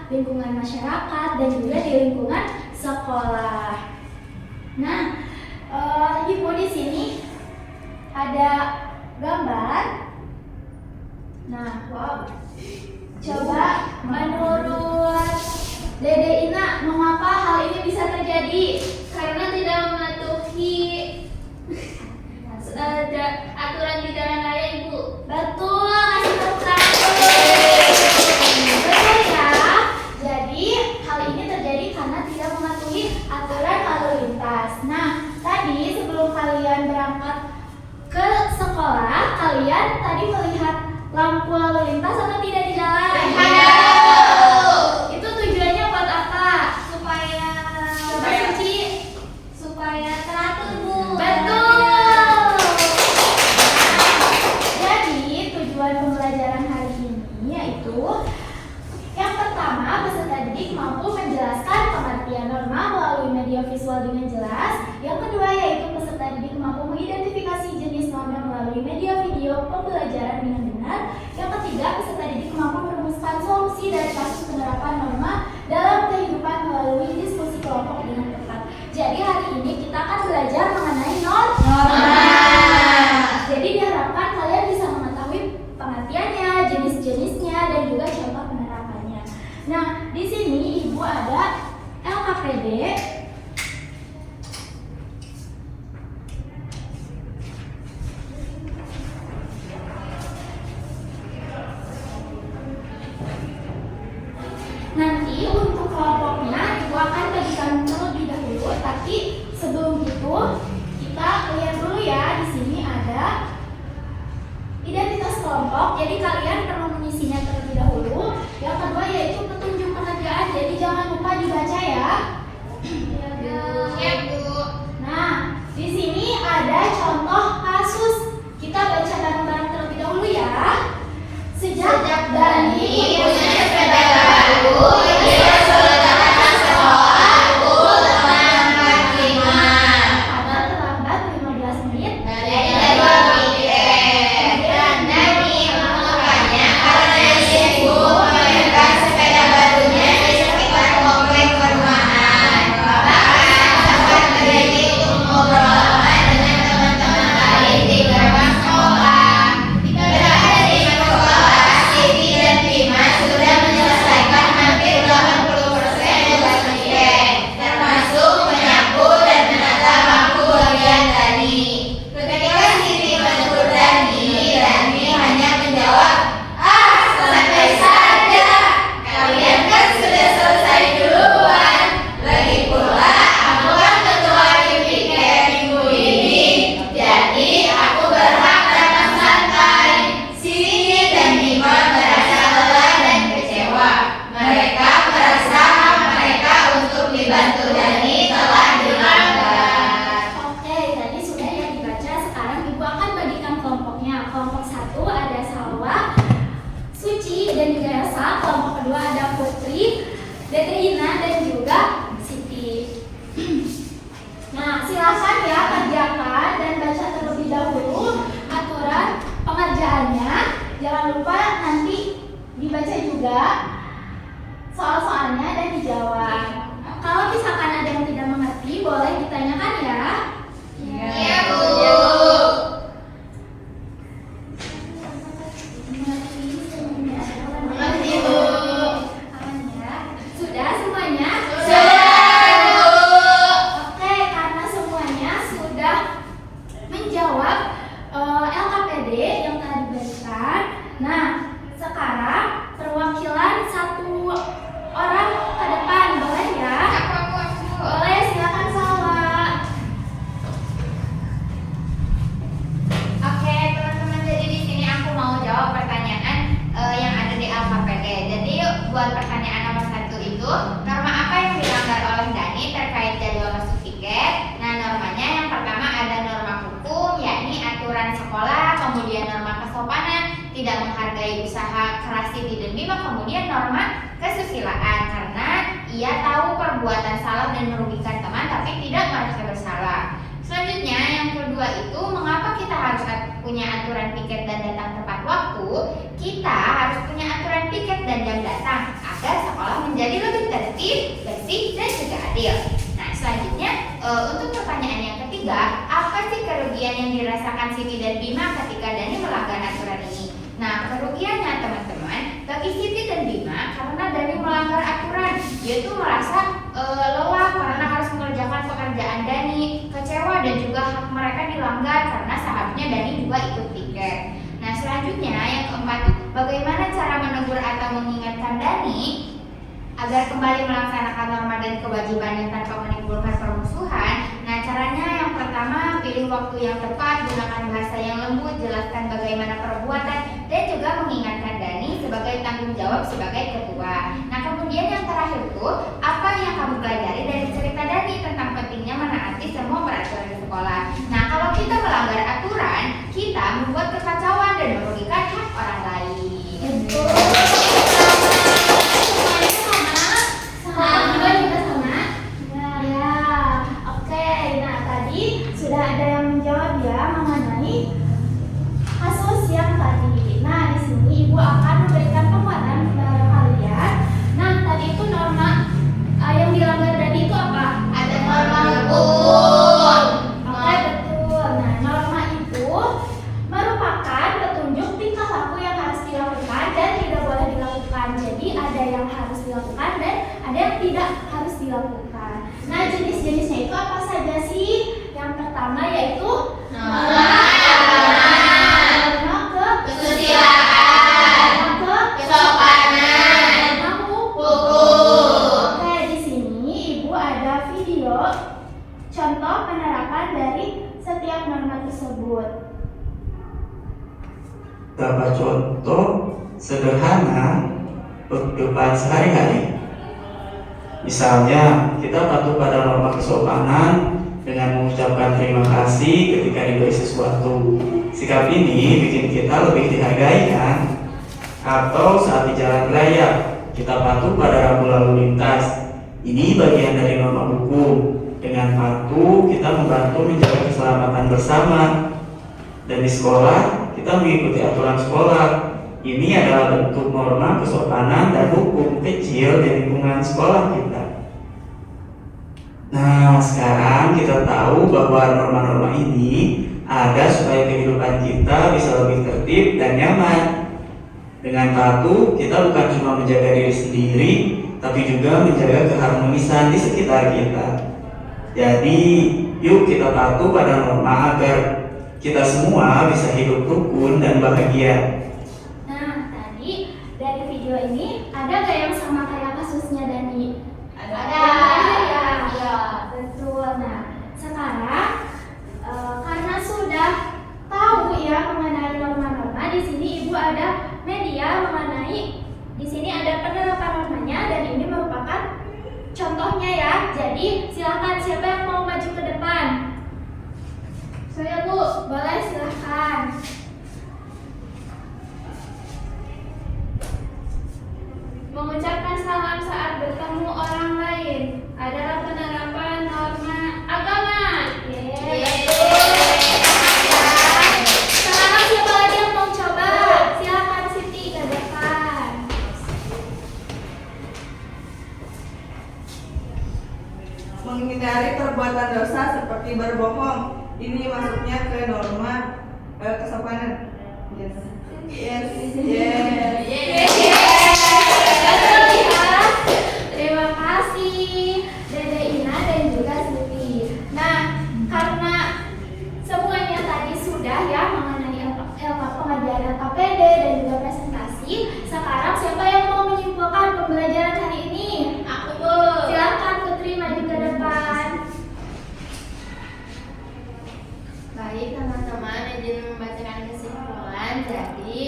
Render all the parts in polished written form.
lingkungan masyarakat, dan juga di lingkungan sekolah. Nah, Ibu di sini ada gambar. Nah, wow. Coba menurut Dede Ina, mengapa hal ini bisa terjadi? Karena tidak mematuhi aturan di jalan raya, Ibu. Betul, kasih tepuk tangan. Betul ya. Jadi hal ini terjadi karena tidak mematuhi aturan lalu lintas. Nah, tadi sebelum kalian berangkat ke sekolah, kalian tadi melihat lampu lalu lintas atau tidak di jalan? Itu tujuannya buat apa? Supaya Suci? supaya teratur, Bu. Betul. Jadi tujuan pembelajaran hari ini yaitu yang pertama, peserta didik mampu menjelaskan pengertian norma melalui media visual dengan jelas. Yang kedua yaitu peserta didik mampu mengidentifikasi jenis norma melalui media video pembelajaran dengan benar. Yang ketiga, peserta didik mampu merumuskan solusi dari kasus penerapan norma dalam kehidupan melalui diskusi kelompok dengan tepat. Jadi hari ini kita akan belajar mengenai norma. Jadi diharapkan kalian bisa mengetahui pengertiannya, jenis-jenisnya, dan juga contoh penerapannya. Nah, di sini Ibu ada LKPD. Nanti untuk kelompoknya Ibu akan bagikan terlebih dahulu, tapi sebelum itu kita lihat dulu ya. Di sini ada identitas kelompok, jadi kalian perlu mengisinya terlebih dahulu. Yang kedua yaitu petunjuk pengerjaan, jadi jangan lupa dibaca ya. Ya, Bu. Nah, di sini ada contoh kasus. Kita baca bareng-bareng terlebih dahulu ya. Sejak Dani punya sepeda baru, dia selesai sekolah pulang kaki karena terlambat 15 menit. dari tiket. Dan Dani melakukannya karena sibuk memegang sepeda barunya di sekitar komplek perumahan. Bahkan sempat terjadi obrolan dengan teman-teman lain di gerbang sekolah. Berhasil sekolah, Siti dan Bima sudah menyelesaikan hampir 80% tugas tiket, termasuk menyapu dan menata bangku bagian Dani. Ketika Siti menegur Dani hanya menjawab, "Ah, santai saja. Kalian kan sudah selesai duluan. Lagi pula, aku kan ketua tim tiket minggu ini, jadi aku berhak datang santai." Siti dan Bima merasa lelah dan kecewa. Mereka merasa hak mereka untuk dibantu Dani telah dilanggar. Oke, tadi sudah yang dibaca. Sekarang Ibu akan bagikan kelompoknya. Kelompok 1 ada Salwa, Suci, dan juga Elsa. Kelompok kedua ada Putri, Dede Ina, dan juga Siti. Nah, silakan ya kerjakan dan baca terlebih dahulu aturan pengerjaannya. Jangan lupa nanti dibaca juga soal-soalnya dan dijawab. Kalau misalkan ada yang tidak mengerti, boleh ditanyakan ya. Iya, Bu. Mengerti, Bu. Aman ya? Sudah semuanya? Sudah, Bu. Oke, karena semuanya sudah menjawab LKPD yang tadi berikan. Nah, sekarang perwakilan satu orang ke depan, boleh ya? Aku. Boleh, silakan Salwa. Oke, teman-teman, jadi di sini aku mau jawab pertanyaan yang ada di LKPD. Jadi buat pertanyaan nomor 1 itu, norma apa yang dilanggar oleh Dani terkait jadwal masuk tiket? Nah, normanya yang pertama ada norma hukum, yakni aturan sekolah, kemudian norma kesopanan, tidak menghargai usaha keras Siti dan Bima, kemudian norma kesusilaan karena ia tahu perbuatan salah dan merugikan teman tapi tidak merasa bersalah. Selanjutnya yang kedua itu, mengapa kita harus punya aturan piket dan datang tepat waktu? Kita harus punya aturan piket dan jam datang agar sekolah menjadi Untuk pertanyaan yang ketiga, apa sih kerugian yang dirasakan Siti dan Bima ketika Dani melanggar aturan ini? Nah, kerugiannya teman-teman, bagi Siti dan Bima karena Dani melanggar aturan, yaitu merasa lelah karena harus mengerjakan pekerjaan Dani, kecewa dan juga hak mereka dilanggar karena seharusnya Dani juga ikut tiket. Nah, selanjutnya yang keempat, bagaimana cara menegur atau mengingatkan Dani agar kembali melaksanakan norma dan kewajibannya tanpa menimbulkan permusuhan. Nah, caranya yang pertama, pilih waktu yang tepat, gunakan bahasa yang lembut, jelaskan bagaimana perbuatan, dan juga mengingatkan Dani sebagai tanggung jawab sebagai ketua. Nah, kemudian yang terakhir tuh, apa yang kamu pelajari dari cerita Dani tentang pentingnya menaati semua peraturan di sekolah. Nah, kalau kita melanggar aturan, kita membuat kekacauan dan merugikan hak orang lain. Sudah ada yang menjawab ya mengenai kasus yang tadi. Nah, di sini Ibu akan memberikan penguatan kepada kalian. Nah, tadi itu norma yang dilanggar tadi itu apa? Ada norma hukum. Oke, betul. Nah, norma itu merupakan petunjuk tingkah laku yang harus dilakukan dan tidak boleh dilakukan. Jadi ada yang harus dilakukan dan ada yang tidak harus dilakukan. Nah, jenis-jenisnya itu apa saja sih? Yang pertama yaitu norma kesusilaan, kesopanan, hukum. Oke, di sini Ibu ada video contoh penerapan dari setiap norma tersebut. Beberapa contoh sederhana kehidupan sehari-hari. Misalnya, kita patuh pada norma kesopanan dengan mengucapkan terima kasih ketika diberi sesuatu. Sikap ini bikin kita lebih dihargai kan? Atau saat di jalan raya, kita patuh pada rambu lalu lintas. Ini bagian dari norma hukum. Dengan patuh, kita membantu menjaga keselamatan bersama. Dan di sekolah, kita mengikuti aturan sekolah. Ini adalah bentuk norma kesopanan dan hukum kecil di lingkungan sekolah kita. Nah, sekarang kita tahu bahwa norma-norma ini ada supaya kehidupan kita bisa lebih tertib dan nyaman. Dengan patuh, kita bukan cuma menjaga diri sendiri, tapi juga menjaga keharmonisan di sekitar kita. Jadi, yuk kita patuh pada norma agar kita semua bisa hidup rukun dan bahagia. Nah, tadi dari video ini ada gak yang sama kayak kasusnya Dani? Ada. Ya, betul. Nah, sekarang karena sudah tahu ya mengenai norma-norma, di sini Ibu ada media mengenai di sini ada penerapan normanya dan ini merupakan contohnya ya. Jadi silakan siapa yang mau maju ke depan? Saya Bu, boleh silakan. Mengucapkan salam saat bertemu orang lain adalah penerapan norma agama. Sekarang siapa lagi yang mau coba? Silakan Siti ke depan. Menghindari perbuatan dosa seperti berbohong. Ini masuknya ke norma kesopanan. Yes. Terima kasih Dede Ina dan juga Siti. Nah, karena semuanya tadi sudah ya mengenai pengajaran LKPD dan juga presentasi, sekarang siapa yang mau menyimpulkan pembelajaran hari ini? Aku Bu. Silakan Putri maju ke depan. Baik teman-teman, izin membacakan kesimpulan. Jadi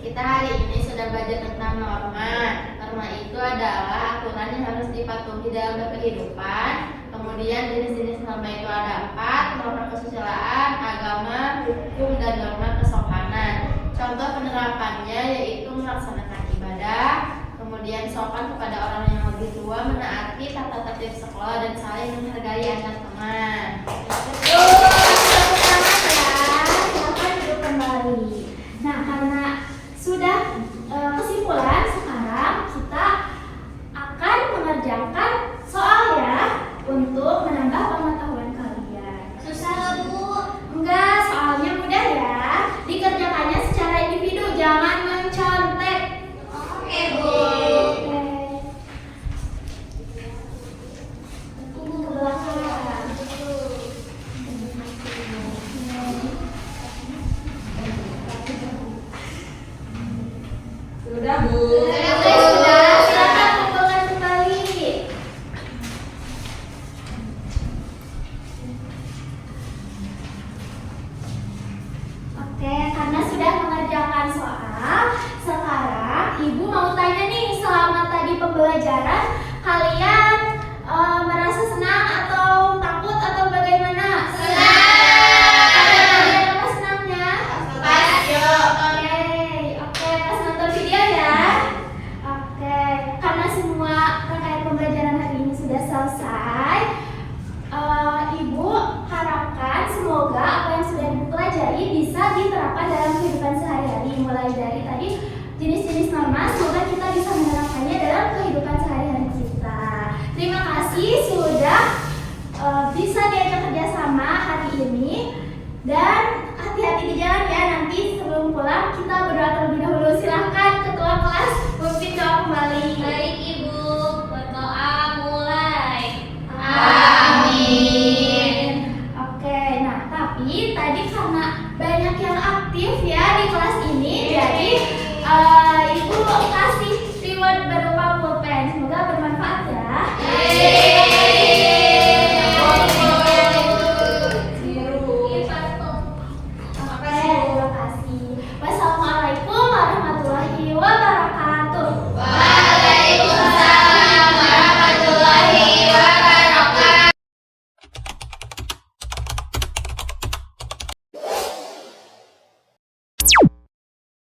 kita hari ini sudah belajar tentang norma. Norma itu adalah aturan yang harus dipatuhi dalam berkehidupan. Kemudian jenis-jenis norma itu ada 4: norma kesusilaan, agama, hukum, dan norma kesopanan. Contoh penerapannya yaitu melaksanakan ibadah, kemudian sopan kepada orang yang lebih tua, menaati tata tertib sekolah, dan saling menghargai antar teman. Betul, tepuk tangan ya. Silakan duduk kembali. Nah, karena sudah kesimpulan, sekarang kita akan mengerjakan soal ya untuk menambah pengetahuan Sudah, Bu. Oke, sudah. Silakan kumpulkan kembali. Oke, karena sudah mengerjakan soal, sekarang Ibu mau tanya nih, selama tadi pembelajaran kalian merasa senang atau takut atau bagaimana? Senang. Kalian apa senangnya? Pas yuk. Oke, pas nonton video ya. Oke, karena semua rangkaian pembelajaran hari ini sudah selesai, Ibu harapkan semoga apa yang sudah dipelajari bisa diterapkan dalam kehidupan sehari-hari. Mulai dari tadi jenis-jenis norma, semoga kita bisa menerapkannya dalam kehidupan sehari-hari kita. Terima kasih sudah bisa diajak kerjasama hari ini, dan hati-hati di jalan ya. Nanti sebelum pulang kita berdoa